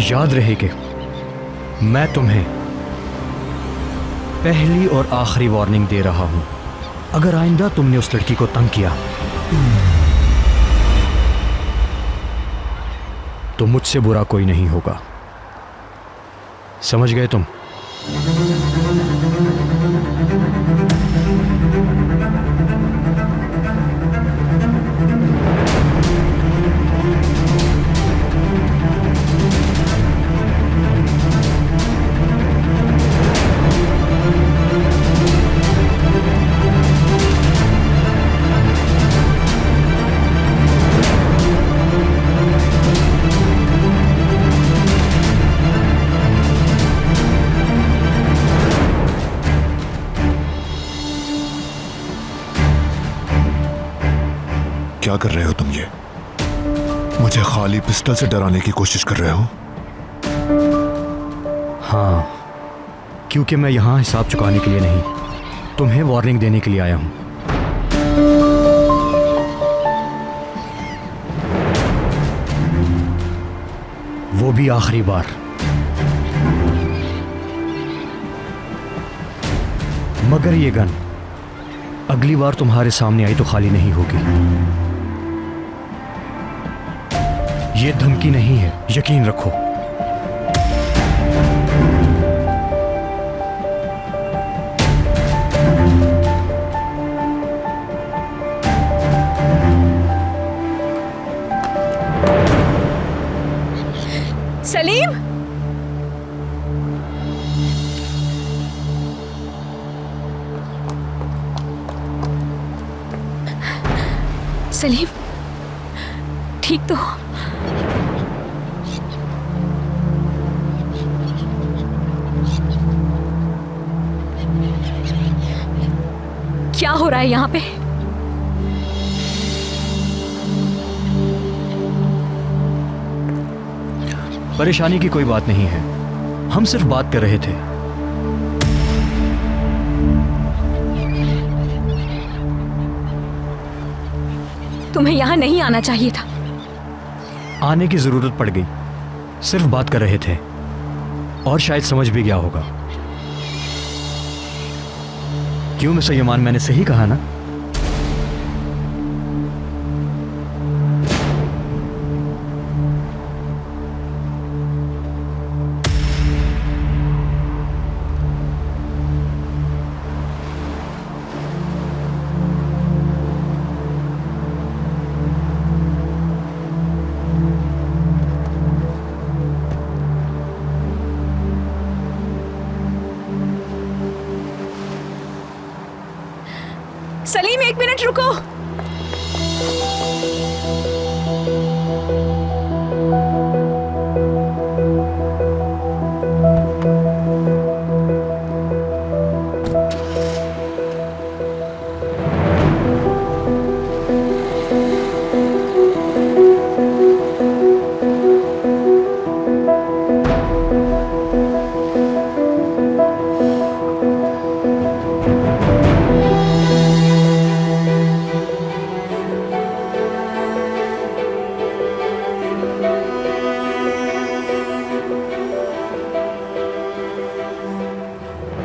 याद रहे कि मैं तुम्हें पहली और आखिरी वार्निंग दे रहा हूं। अगर आइंदा तुमने उस लड़की को तंग किया तो मुझसे बुरा कोई नहीं होगा। समझ गए तुम? क्या कर रहे हो तुम? ये मुझे खाली पिस्टल से डराने की कोशिश कर रहे हो? हाँ, क्योंकि मैं यहां हिसाब चुकाने के लिए नहीं, तुम्हें वार्निंग देने के लिए आया हूं। वो भी आखिरी बार। मगर ये गन अगली बार तुम्हारे सामने आई तो खाली नहीं होगी। ये धमकी नहीं है, यकीन रखो। सलीम, सलीम, ठीक तो हो? क्या हो रहा है यहाँ पे? परेशानी की कोई बात नहीं है, हम सिर्फ बात कर रहे थे। तुम्हें यहाँ नहीं आना चाहिए था। आने की जरूरत पड़ गई, सिर्फ बात कर रहे थे और शायद समझ भी गया होगा। क्यों मिस्टर यमान, मैंने सही कहा ना? सलीम, एक मिनट रुको।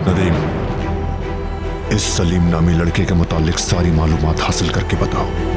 नदीम, इस सलीम नामी लड़के के मुतालिक सारी मालूमात हासिल करके बताओ।